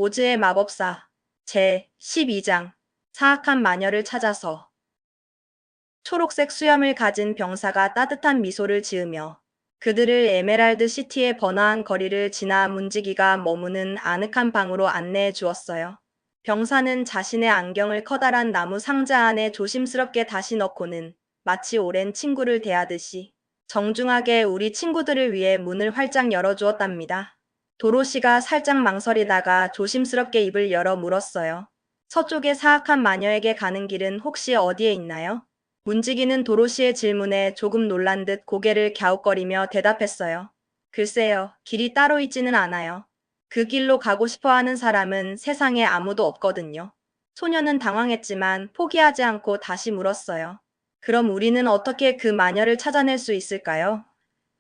오즈의 마법사 제 12장 사악한 마녀를 찾아서. 초록색 수염을 가진 병사가 따뜻한 미소를 지으며 그들을 에메랄드 시티의 번화한 거리를 지나 문지기가 머무는 아늑한 방으로 안내해 주었어요. 병사는 자신의 안경을 커다란 나무 상자 안에 조심스럽게 다시 넣고는 마치 오랜 친구를 대하듯이 정중하게 우리 친구들을 위해 문을 활짝 열어주었답니다. 도로시가 살짝 망설이다가 조심스럽게 입을 열어 물었어요. 서쪽의 사악한 마녀에게 가는 길은 혹시 어디에 있나요? 문지기는 도로시의 질문에 조금 놀란 듯 고개를 갸웃거리며 대답했어요. 글쎄요, 길이 따로 있지는 않아요. 그 길로 가고 싶어 하는 사람은 세상에 아무도 없거든요. 소녀는 당황했지만 포기하지 않고 다시 물었어요. 그럼 우리는 어떻게 그 마녀를 찾아낼 수 있을까요?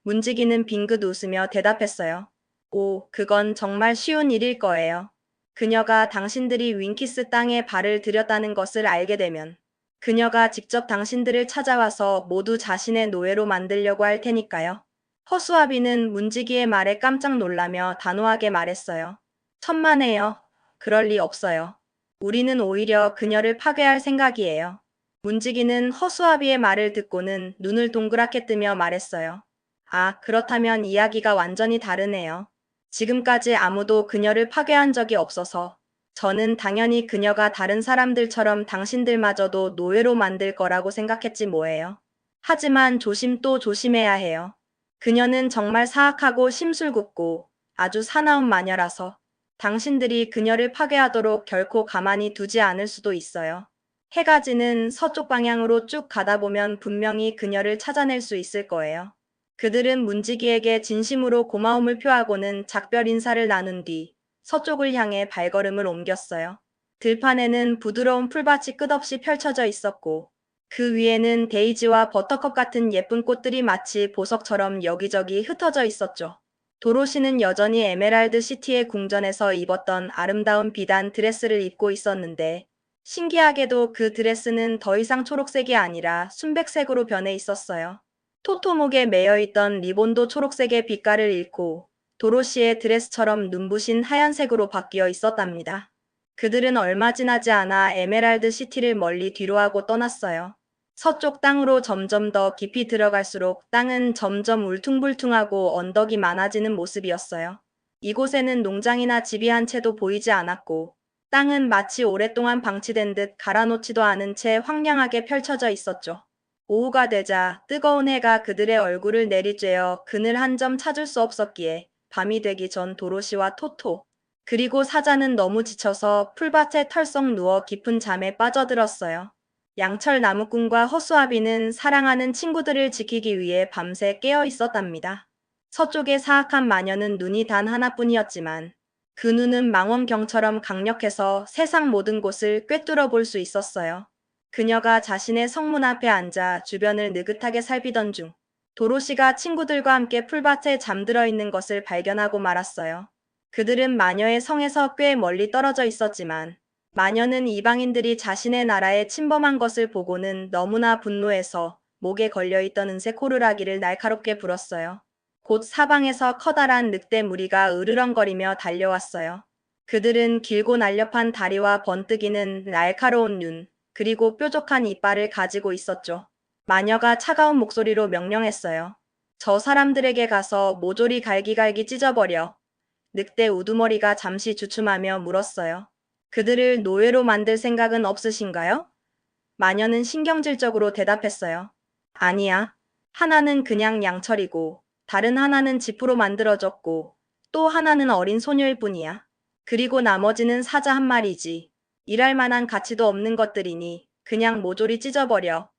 문지기는 빙긋 웃으며 대답했어요. 오, 그건 정말 쉬운 일일 거예요. 그녀가 당신들이 윙키스 땅에 발을 들였다는 것을 알게 되면 그녀가 직접 당신들을 찾아와서 모두 자신의 노예로 만들려고 할 테니까요. 허수아비는 문지기의 말에 깜짝 놀라며 단호하게 말했어요. 천만에요. 그럴 리 없어요. 우리는 오히려 그녀를 파괴할 생각이에요. 문지기는 허수아비의 말을 듣고는 눈을 동그랗게 뜨며 말했어요. 아, 그렇다면 이야기가 완전히 다르네요. 지금까지 아무도 그녀를 파괴한 적이 없어서 저는 당연히 그녀가 다른 사람들처럼 당신들마저도 노예로 만들 거라고 생각했지 뭐예요. 하지만 조심 또 조심해야 해요. 그녀는 정말 사악하고 심술궂고 아주 사나운 마녀라서 당신들이 그녀를 파괴하도록 결코 가만히 두지 않을 수도 있어요. 해가 지는 서쪽 방향으로 쭉 가다 보면 분명히 그녀를 찾아낼 수 있을 거예요. 그들은 문지기에게 진심으로 고마움을 표하고는 작별 인사를 나눈 뒤 서쪽을 향해 발걸음을 옮겼어요. 들판에는 부드러운 풀밭이 끝없이 펼쳐져 있었고 그 위에는 데이지와 버터컵 같은 예쁜 꽃들이 마치 보석처럼 여기저기 흩어져 있었죠. 도로시는 여전히 에메랄드 시티의 궁전에서 입었던 아름다운 비단 드레스를 입고 있었는데 신기하게도 그 드레스는 더 이상 초록색이 아니라 순백색으로 변해 있었어요. 토토목에 매여있던 리본도 초록색의 빛깔을 잃고 도로시의 드레스처럼 눈부신 하얀색으로 바뀌어 있었답니다. 그들은 얼마 지나지 않아 에메랄드 시티를 멀리 뒤로하고 떠났어요. 서쪽 땅으로 점점 더 깊이 들어갈수록 땅은 점점 울퉁불퉁하고 언덕이 많아지는 모습이었어요. 이곳에는 농장이나 집이 한 채도 보이지 않았고 땅은 마치 오랫동안 방치된 듯 갈아놓지도 않은 채 황량하게 펼쳐져 있었죠. 오후가 되자 뜨거운 해가 그들의 얼굴을 내리쬐어 그늘 한 점 찾을 수 없었기에 밤이 되기 전 도로시와 토토, 그리고 사자는 너무 지쳐서 풀밭에 털썩 누워 깊은 잠에 빠져들었어요. 양철 나무꾼과 허수아비는 사랑하는 친구들을 지키기 위해 밤새 깨어 있었답니다. 서쪽의 사악한 마녀는 눈이 단 하나뿐이었지만 그 눈은 망원경처럼 강력해서 세상 모든 곳을 꿰뚫어 볼 수 있었어요. 그녀가 자신의 성문 앞에 앉아 주변을 느긋하게 살피던 중 도로시가 친구들과 함께 풀밭에 잠들어 있는 것을 발견하고 말았어요. 그들은 마녀의 성에서 꽤 멀리 떨어져 있었지만 마녀는 이방인들이 자신의 나라에 침범한 것을 보고는 너무나 분노해서 목에 걸려있던 은색 호루라기를 날카롭게 불었어요. 곧 사방에서 커다란 늑대 무리가 으르렁거리며 달려왔어요. 그들은 길고 날렵한 다리와 번뜩이는 날카로운 눈, 그리고 뾰족한 이빨을 가지고 있었죠. 마녀가 차가운 목소리로 명령했어요. 저 사람들에게 가서 모조리 갈기갈기 찢어버려. 늑대 우두머리가 잠시 주춤하며 물었어요. 그들을 노예로 만들 생각은 없으신가요? 마녀는 신경질적으로 대답했어요. 아니야. 하나는 그냥 양철이고, 다른 하나는 지프로 만들어졌고, 또 하나는 어린 소녀일 뿐이야. 그리고 나머지는 사자 한 마리지. 일할 만한 가치도 없는 것들이니 그냥 모조리 찢어버려.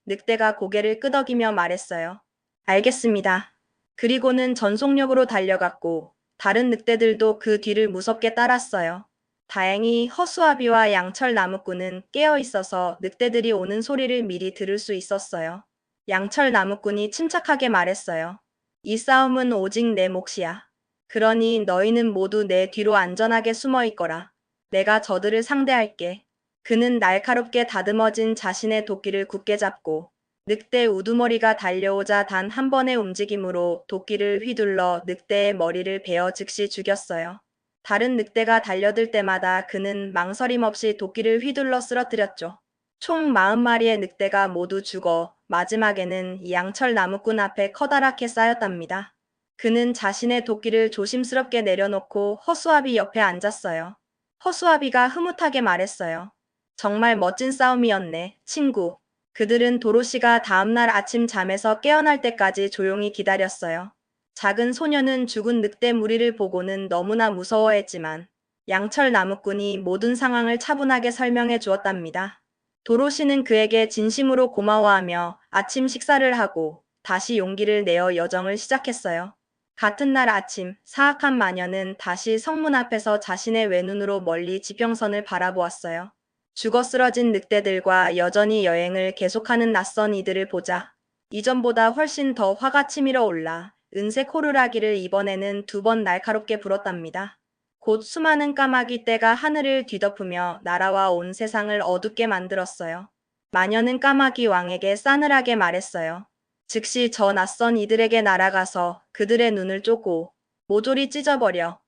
늑대가 고개를 끄덕이며 말했어요. 알겠습니다. 그리고는 전속력으로 달려갔고 다른 늑대들도 그 뒤를 무섭게 따랐어요. 다행히 허수아비와 양철 나무꾼은 깨어 있어서 늑대들이 오는 소리를 미리 들을 수 있었어요. 양철 나무꾼이 침착하게 말했어요. 이 싸움은 오직 내 몫이야. 그러니 너희는 모두 내 뒤로 안전하게 숨어 있거라. 내가 저들을 상대할게. 그는 날카롭게 다듬어진 자신의 도끼를 굳게 잡고 늑대 우두머리가 달려오자 단 한 번의 움직임으로 도끼를 휘둘러 늑대의 머리를 베어 즉시 죽였어요. 다른 늑대가 달려들 때마다 그는 망설임 없이 도끼를 휘둘러 쓰러뜨렸죠. 총 40마리의 늑대가 모두 죽어 마지막에는 양철 나무꾼 앞에 커다랗게 쌓였답니다. 그는 자신의 도끼를 조심스럽게 내려놓고 허수아비 옆에 앉았어요. 허수아비가 흐뭇하게 말했어요. 정말 멋진 싸움이었네, 친구. 그들은 도로시가 다음날 아침 잠에서 깨어날 때까지 조용히 기다렸어요. 작은 소녀는 죽은 늑대 무리를 보고는 너무나 무서워했지만 양철 나무꾼이 모든 상황을 차분하게 설명해 주었답니다. 도로시는 그에게 진심으로 고마워하며 아침 식사를 하고 다시 용기를 내어 여정을 시작했어요. 같은 날 아침, 사악한 마녀는 다시 성문 앞에서 자신의 외눈으로 멀리 지평선을 바라보았어요. 죽어 쓰러진 늑대들과 여전히 여행을 계속하는 낯선 이들을 보자 이전보다 훨씬 더 화가 치밀어 올라 은색 호루라기를 이번에는 2번 날카롭게 불었답니다. 곧 수많은 까마귀 떼가 하늘을 뒤덮으며 날아와 온 세상을 어둡게 만들었어요. 마녀는 까마귀 왕에게 싸늘하게 말했어요. 즉시 저 낯선 이들에게 날아가서 그들의 눈을 쪼고 모조리 찢어버려.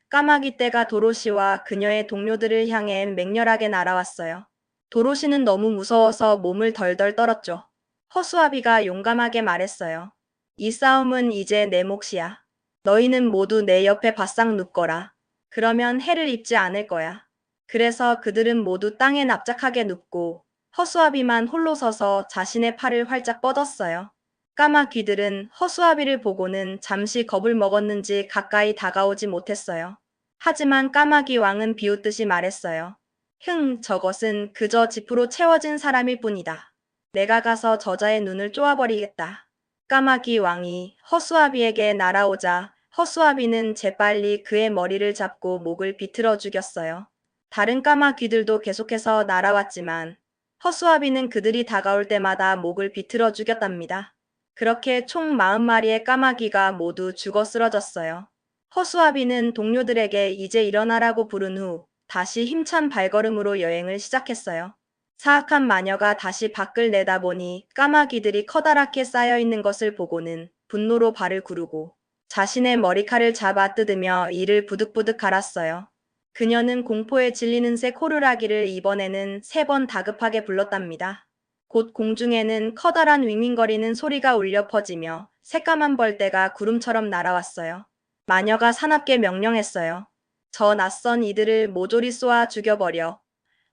까마귀 떼가 도로시와 그녀의 동료들을 향해 맹렬하게 날아왔어요. 도로시는 너무 무서워서 몸을 덜덜 떨었죠. 허수아비가 용감하게 말했어요. 이 싸움은 이제 내 몫이야. 너희는 모두 내 옆에 바싹 눕거라. 그러면 해를 입지 않을 거야. 그래서 그들은 모두 땅에 납작하게 눕고 허수아비만 홀로 서서 자신의 팔을 활짝 뻗었어요. 까마귀들은 허수아비를 보고는 잠시 겁을 먹었는지 가까이 다가오지 못했어요. 하지만 까마귀 왕은 비웃듯이 말했어요. 저것은 그저 짚으로 채워진 사람일 뿐이다. 내가 가서 저자의 눈을 쪼아버리겠다. 까마귀 왕이 허수아비에게 날아오자 허수아비는 재빨리 그의 머리를 잡고 목을 비틀어 죽였어요. 다른 까마귀들도 계속해서 날아왔지만 허수아비는 그들이 다가올 때마다 목을 비틀어 죽였답니다. 그렇게 총 40마리의 까마귀가 모두 죽어 쓰러졌어요. 허수아비는 동료들에게 이제 일어나라고 부른 후 다시 힘찬 발걸음으로 여행을 시작했어요. 사악한 마녀가 다시 밖을 내다보니 까마귀들이 커다랗게 쌓여있는 것을 보고는 분노로 발을 구르고 자신의 머리칼을 잡아 뜯으며 이를 부득부득 갈았어요. 그녀는 공포에 질리는 새 호루라기를 이번에는 3번 다급하게 불렀답니다. 곧 공중에는 커다란 윙윙거리는 소리가 울려 퍼지며 새까만 벌떼가 구름처럼 날아왔어요. 마녀가 사납게 명령했어요. 저 낯선 이들을 모조리 쏘아 죽여버려.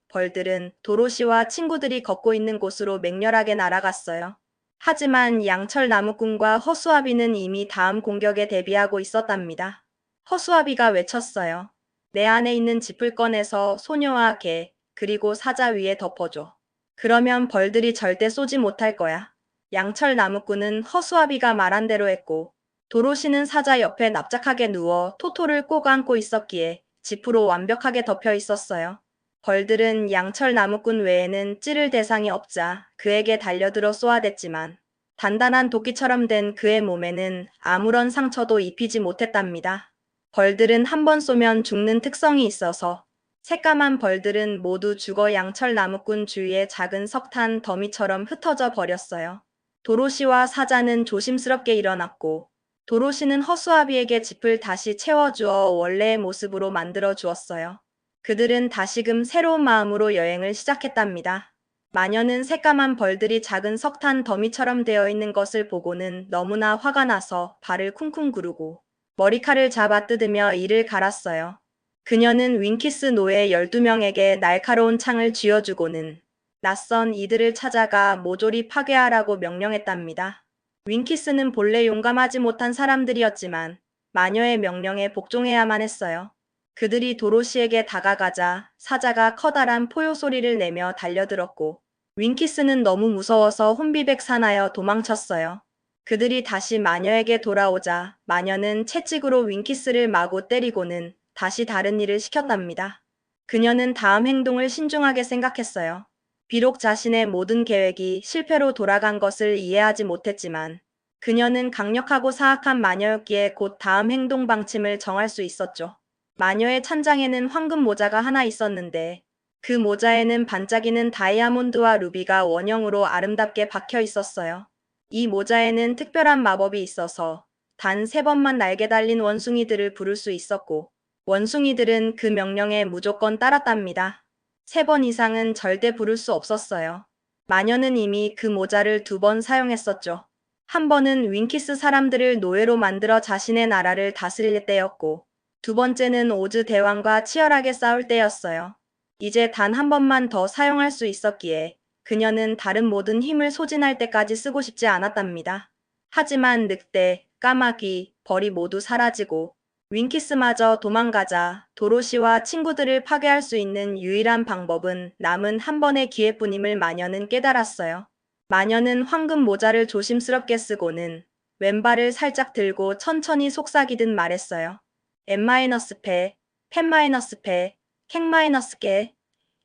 벌들은 도로시와 친구들이 걷고 있는 곳으로 맹렬하게 날아갔어요. 하지만 양철 나무꾼과 허수아비는 이미 다음 공격에 대비하고 있었답니다. 허수아비가 외쳤어요. 내 안에 있는 짚을 꺼내서 소녀와 개, 그리고 사자 위에 덮어줘. 그러면 벌들이 절대 쏘지 못할 거야. 양철 나무꾼은 허수아비가 말한 대로 했고 도로시는 사자 옆에 납작하게 누워 토토를 꼭 안고 있었기에 지프로 완벽하게 덮여 있었어요. 벌들은 양철 나무꾼 외에는 찌를 대상이 없자 그에게 달려들어 쏘아댔지만 단단한 도끼처럼 된 그의 몸에는 아무런 상처도 입히지 못했답니다. 벌들은 한 번 쏘면 죽는 특성이 있어서 새까만 벌들은 모두 죽어 양철 나무꾼 주위의 작은 석탄 더미처럼 흩어져 버렸어요. 도로시와 사자는 조심스럽게 일어났고 도로시는 허수아비에게 짚을 다시 채워주어 원래의 모습으로 만들어 주었어요. 그들은 다시금 새로운 마음으로 여행을 시작했답니다. 마녀는 새까만 벌들이 작은 석탄 더미처럼 되어 있는 것을 보고는 너무나 화가 나서 발을 쿵쿵 구르고 머리칼을 잡아 뜯으며 이를 갈았어요. 그녀는 윙키스 노예 12명에게 날카로운 창을 쥐어주고는 낯선 이들을 찾아가 모조리 파괴하라고 명령했답니다. 윙키스는 본래 용감하지 못한 사람들이었지만 마녀의 명령에 복종해야만 했어요. 그들이 도로시에게 다가가자 사자가 커다란 포효 소리를 내며 달려들었고 윙키스는 너무 무서워서 혼비백산하여 도망쳤어요. 그들이 다시 마녀에게 돌아오자 마녀는 채찍으로 윙키스를 마구 때리고는 다시 다른 일을 시켰답니다. 그녀는 다음 행동을 신중하게 생각했어요. 비록 자신의 모든 계획이 실패로 돌아간 것을 이해하지 못했지만 그녀는 강력하고 사악한 마녀였기에 곧 다음 행동 방침을 정할 수 있었죠. 마녀의 찬장에는 황금 모자가 하나 있었는데 그 모자에는 반짝이는 다이아몬드와 루비가 원형으로 아름답게 박혀 있었어요. 이 모자에는 특별한 마법이 있어서 단 3번만 날개 달린 원숭이들을 부를 수 있었고 원숭이들은 그 명령에 무조건 따랐답니다. 3번 이상은 절대 부를 수 없었어요. 마녀는 이미 그 모자를 2번 사용했었죠. 한 번은 윙키스 사람들을 노예로 만들어 자신의 나라를 다스릴 때였고, 2번째는 오즈 대왕과 치열하게 싸울 때였어요. 이제 단 한 번만 더 사용할 수 있었기에 그녀는 다른 모든 힘을 소진할 때까지 쓰고 싶지 않았답니다. 하지만 늑대, 까마귀, 벌이 모두 사라지고 윙키스마저 도망가자 도로시와 친구들을 파괴할 수 있는 유일한 방법은 남은 한 번의 기회뿐임을 마녀는 깨달았어요. 마녀는 황금 모자를 조심스럽게 쓰고는 왼발을 살짝 들고 천천히 속삭이듯 말했어요. N-패, 펜-패, 캥-깨.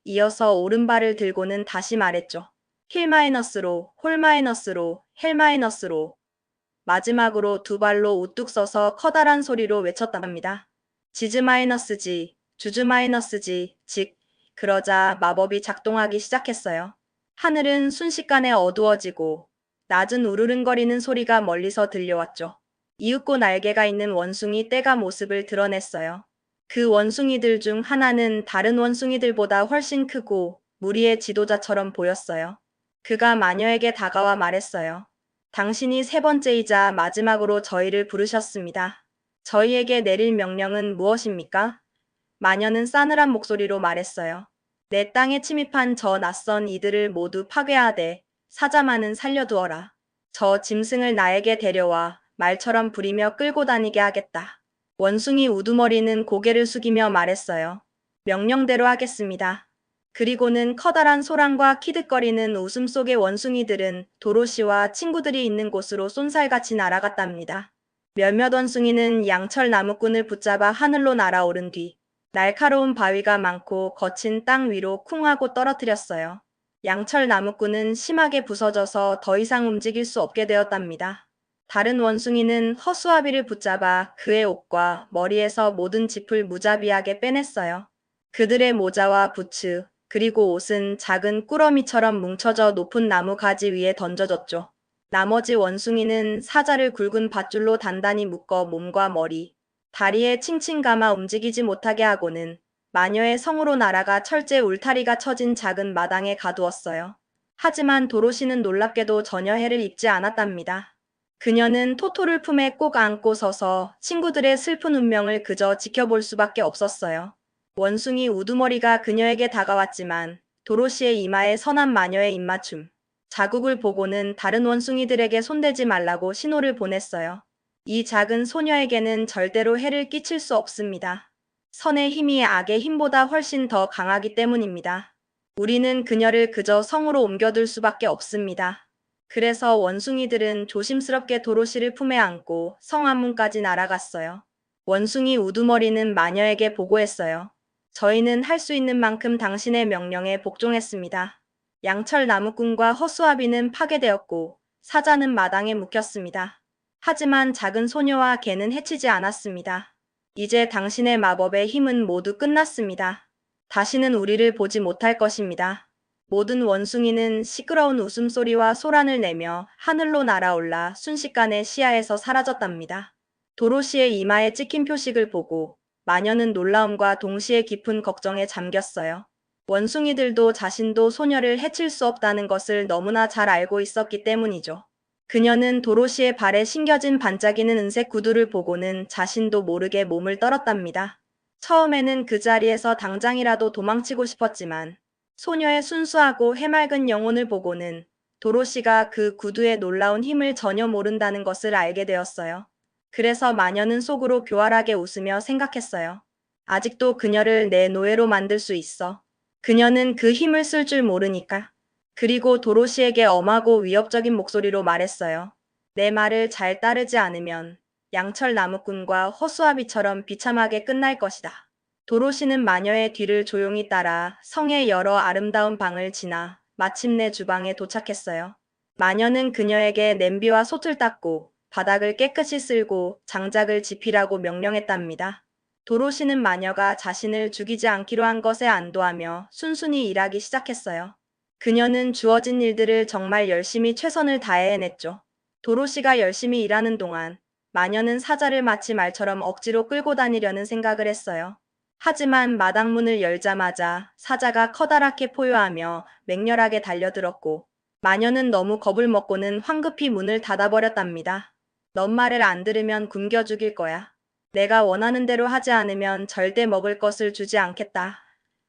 이어서 오른발을 들고는 다시 말했죠. 힐-로, 홀-로, 헬-로. 마지막으로 2발로 우뚝 서서 커다란 소리로 외쳤답니다. 지즈-G, 주즈-G, 즉, 그러자 마법이 작동하기 시작했어요. 하늘은 순식간에 어두워지고 낮은 우르릉거리는 소리가 멀리서 들려왔죠. 이윽고 날개가 있는 원숭이 떼가 모습을 드러냈어요. 그 원숭이들 중 하나는 다른 원숭이들보다 훨씬 크고 무리의 지도자처럼 보였어요. 그가 마녀에게 다가와 말했어요. 당신이 3번째이자 마지막으로 저희를 부르셨습니다. 저희에게 내릴 명령은 무엇입니까? 마녀는 싸늘한 목소리로 말했어요. 내 땅에 침입한 저 낯선 이들을 모두 파괴하되 사자만은 살려두어라. 저 짐승을 나에게 데려와 말처럼 부리며 끌고 다니게 하겠다. 원숭이 우두머리는 고개를 숙이며 말했어요. 명령대로 하겠습니다. 그리고는 커다란 소란과 키득거리는 웃음 속의 원숭이들은 도로시와 친구들이 있는 곳으로 쏜살같이 날아갔답니다. 몇몇 원숭이는 양철 나무꾼을 붙잡아 하늘로 날아오른 뒤 날카로운 바위가 많고 거친 땅 위로 쿵 하고 떨어뜨렸어요. 양철 나무꾼은 심하게 부서져서 더 이상 움직일 수 없게 되었답니다. 다른 원숭이는 허수아비를 붙잡아 그의 옷과 머리에서 모든 짚을 무자비하게 빼냈어요. 그들의 모자와 부츠, 그리고 옷은 작은 꾸러미처럼 뭉쳐져 높은 나무 가지 위에 던져졌죠. 나머지 원숭이는 사자를 굵은 밧줄로 단단히 묶어 몸과 머리, 다리에 칭칭 감아 움직이지 못하게 하고는 마녀의 성으로 날아가 철제 울타리가 쳐진 작은 마당에 가두었어요. 하지만 도로시는 놀랍게도 전혀 해를 입지 않았답니다. 그녀는 토토를 품에 꼭 안고 서서 친구들의 슬픈 운명을 그저 지켜볼 수밖에 없었어요. 원숭이 우두머리가 그녀에게 다가왔지만 도로시의 이마에 선한 마녀의 입맞춤, 자국을 보고는 다른 원숭이들에게 손대지 말라고 신호를 보냈어요. 이 작은 소녀에게는 절대로 해를 끼칠 수 없습니다. 선의 힘이 악의 힘보다 훨씬 더 강하기 때문입니다. 우리는 그녀를 그저 성으로 옮겨둘 수밖에 없습니다. 그래서 원숭이들은 조심스럽게 도로시를 품에 안고 성 안문까지 날아갔어요. 원숭이 우두머리는 마녀에게 보고했어요. 저희는 할 수 있는 만큼 당신의 명령에 복종했습니다. 양철 나무꾼과 허수아비는 파괴되었고 사자는 마당에 묵혔습니다. 하지만 작은 소녀와 개는 해치지 않았습니다. 이제 당신의 마법의 힘은 모두 끝났습니다. 다시는 우리를 보지 못할 것입니다. 모든 원숭이는 시끄러운 웃음소리와 소란을 내며 하늘로 날아올라 순식간에 시야에서 사라졌답니다. 도로시의 이마에 찍힌 표식을 보고 마녀는 놀라움과 동시에 깊은 걱정에 잠겼어요. 원숭이들도 자신도 소녀를 해칠 수 없다는 것을 너무나 잘 알고 있었기 때문이죠. 그녀는 도로시의 발에 신겨진 반짝이는 은색 구두를 보고는 자신도 모르게 몸을 떨었답니다. 처음에는 그 자리에서 당장이라도 도망치고 싶었지만 소녀의 순수하고 해맑은 영혼을 보고는 도로시가 그 구두의 놀라운 힘을 전혀 모른다는 것을 알게 되었어요. 그래서 마녀는 속으로 교활하게 웃으며 생각했어요. 아직도 그녀를 내 노예로 만들 수 있어. 그녀는 그 힘을 쓸 줄 모르니까. 그리고 도로시에게 엄하고 위협적인 목소리로 말했어요. 내 말을 잘 따르지 않으면 양철 나무꾼과 허수아비처럼 비참하게 끝날 것이다. 도로시는 마녀의 뒤를 조용히 따라 성의 여러 아름다운 방을 지나 마침내 주방에 도착했어요. 마녀는 그녀에게 냄비와 솥을 닦고 바닥을 깨끗이 쓸고 장작을 지피라고 명령했답니다. 도로시는 마녀가 자신을 죽이지 않기로 한 것에 안도하며 순순히 일하기 시작했어요. 그녀는 주어진 일들을 정말 열심히 최선을 다해 해냈죠. 도로시가 열심히 일하는 동안 마녀는 사자를 마치 말처럼 억지로 끌고 다니려는 생각을 했어요. 하지만 마당문을 열자마자 사자가 커다랗게 포효하며 맹렬하게 달려들었고 마녀는 너무 겁을 먹고는 황급히 문을 닫아버렸답니다. 넌 말을 안 들으면 굶겨 죽일 거야. 내가 원하는 대로 하지 않으면 절대 먹을 것을 주지 않겠다.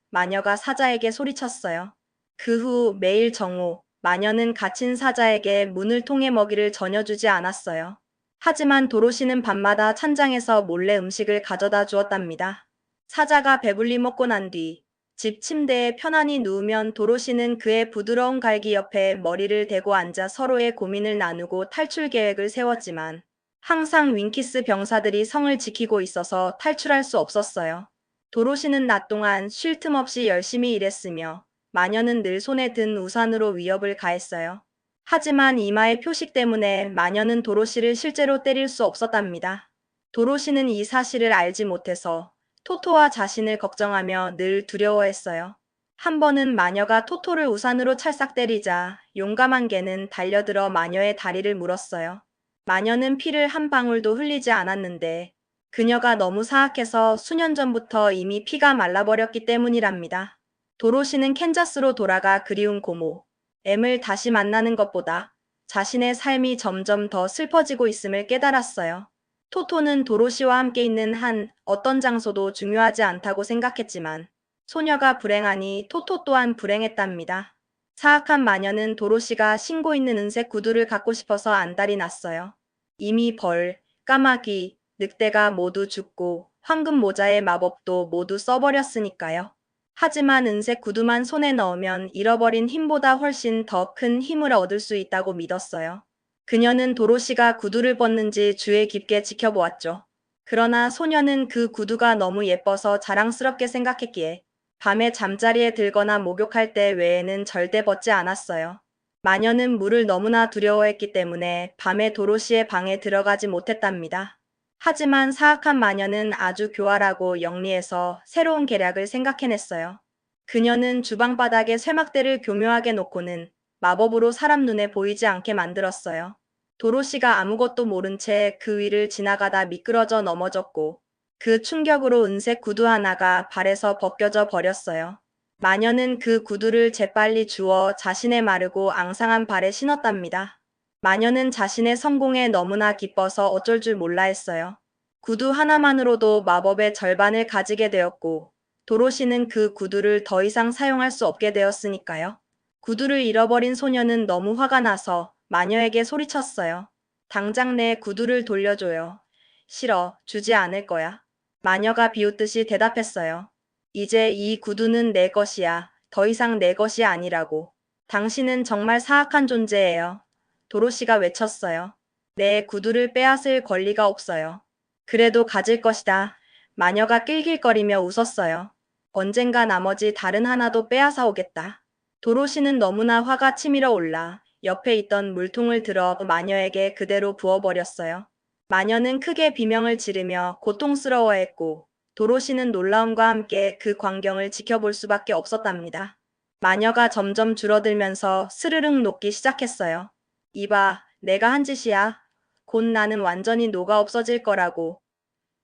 마녀가 사자에게 소리쳤어요. 그 후 매일 정오, 마녀는 갇힌 사자에게 문을 통해 먹이를 전혀 주지 않았어요. 하지만 도로시는 밤마다 찬장에서 몰래 음식을 가져다 주었답니다. 사자가 배불리 먹고 난 뒤 집 침대에 편안히 누우면 도로시는 그의 부드러운 갈기 옆에 머리를 대고 앉아 서로의 고민을 나누고 탈출 계획을 세웠지만 항상 윙키스 병사들이 성을 지키고 있어서 탈출할 수 없었어요. 도로시는 낮 동안 쉴 틈 없이 열심히 일했으며 마녀는 늘 손에 든 우산으로 위협을 가했어요. 하지만 이마의 표식 때문에 마녀는 도로시를 실제로 때릴 수 없었답니다. 도로시는 이 사실을 알지 못해서 토토와 자신을 걱정하며 늘 두려워했어요. 한 번은 마녀가 토토를 우산으로 찰싹 때리자 용감한 개는 달려들어 마녀의 다리를 물었어요. 마녀는 피를 한 방울도 흘리지 않았는데 그녀가 너무 사악해서 수년 전부터 이미 피가 말라버렸기 때문이랍니다. 도로시는 캔자스로 돌아가 그리운 고모, M을 다시 만나는 것보다 자신의 삶이 점점 더 슬퍼지고 있음을 깨달았어요. 토토는 도로시와 함께 있는 한 어떤 장소도 중요하지 않다고 생각했지만 소녀가 불행하니 토토 또한 불행했답니다. 사악한 마녀는 도로시가 신고 있는 은색 구두를 갖고 싶어서 안달이 났어요. 이미 벌, 까마귀, 늑대가 모두 죽고 황금 모자의 마법도 모두 써버렸으니까요. 하지만 은색 구두만 손에 넣으면 잃어버린 힘보다 훨씬 더 큰 힘을 얻을 수 있다고 믿었어요. 그녀는 도로시가 구두를 벗는지 주의 깊게 지켜보았죠. 그러나 소녀는 그 구두가 너무 예뻐서 자랑스럽게 생각했기에 밤에 잠자리에 들거나 목욕할 때 외에는 절대 벗지 않았어요. 마녀는 물을 너무나 두려워했기 때문에 밤에 도로시의 방에 들어가지 못했답니다. 하지만 사악한 마녀는 아주 교활하고 영리해서 새로운 계략을 생각해냈어요. 그녀는 주방 바닥에 쇠막대를 교묘하게 놓고는 마법으로 사람 눈에 보이지 않게 만들었어요. 도로시가 아무것도 모른 채 그 위를 지나가다 미끄러져 넘어졌고 그 충격으로 은색 구두 하나가 발에서 벗겨져 버렸어요. 마녀는 그 구두를 재빨리 주워 자신의 마르고 앙상한 발에 신었답니다. 마녀는 자신의 성공에 너무나 기뻐서 어쩔 줄 몰라 했어요. 구두 하나만으로도 마법의 절반을 가지게 되었고 도로시는 그 구두를 더 이상 사용할 수 없게 되었으니까요. 구두를 잃어버린 소녀는 너무 화가 나서 마녀에게 소리쳤어요. 당장 내 구두를 돌려줘요. 싫어, 주지 않을 거야. 마녀가 비웃듯이 대답했어요. 이제 이 구두는 내 것이야. 더 이상 내 것이 아니라고. 당신은 정말 사악한 존재예요. 도로시가 외쳤어요. 내 구두를 빼앗을 권리가 없어요. 그래도 가질 것이다. 마녀가 낄낄거리며 웃었어요. 언젠가 나머지 다른 하나도 빼앗아 오겠다. 도로시는 너무나 화가 치밀어 올라 옆에 있던 물통을 들어 마녀에게 그대로 부어버렸어요. 마녀는 크게 비명을 지르며 고통스러워했고 도로시는 놀라움과 함께 그 광경을 지켜볼 수밖에 없었답니다. 마녀가 점점 줄어들면서 스르륵 녹기 시작했어요. 이봐, 내가 한 짓이야. 곧 나는 완전히 녹아 없어질 거라고.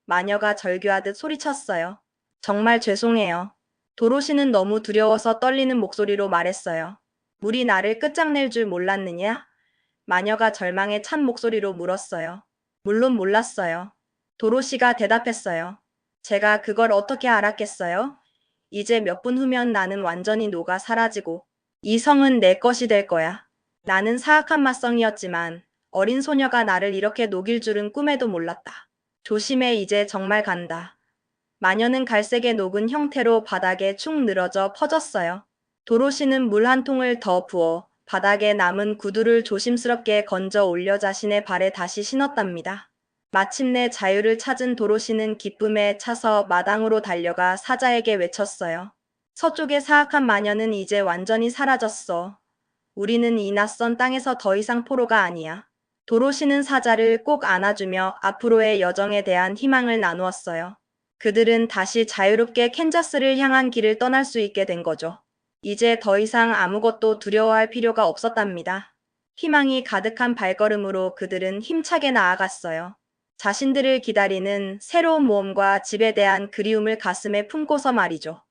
마녀가 절규하듯 소리쳤어요. 정말 죄송해요. 도로시는 너무 두려워서 떨리는 목소리로 말했어요. 물이 나를 끝장낼 줄 몰랐느냐? 마녀가 절망에 찬 목소리로 물었어요. 물론 몰랐어요. 도로시가 대답했어요. 제가 그걸 어떻게 알았겠어요? 이제 몇 분 후면 나는 완전히 녹아 사라지고 이 성은 내 것이 될 거야. 나는 사악한 맞성이었지만 어린 소녀가 나를 이렇게 녹일 줄은 꿈에도 몰랐다. 조심해, 이제 정말 간다. 마녀는 갈색의 녹은 형태로 바닥에 축 늘어져 퍼졌어요. 도로시는 물 한 통을 더 부어 바닥에 남은 구두를 조심스럽게 건져 올려 자신의 발에 다시 신었답니다. 마침내 자유를 찾은 도로시는 기쁨에 차서 마당으로 달려가 사자에게 외쳤어요. 서쪽의 사악한 마녀는 이제 완전히 사라졌어. 우리는 이 낯선 땅에서 더 이상 포로가 아니야. 도로시는 사자를 꼭 안아주며 앞으로의 여정에 대한 희망을 나누었어요. 그들은 다시 자유롭게 캔자스를 향한 길을 떠날 수 있게 된 거죠. 이제 더 이상 아무것도 두려워할 필요가 없었답니다. 희망이 가득한 발걸음으로 그들은 힘차게 나아갔어요. 자신들을 기다리는 새로운 모험과 집에 대한 그리움을 가슴에 품고서 말이죠.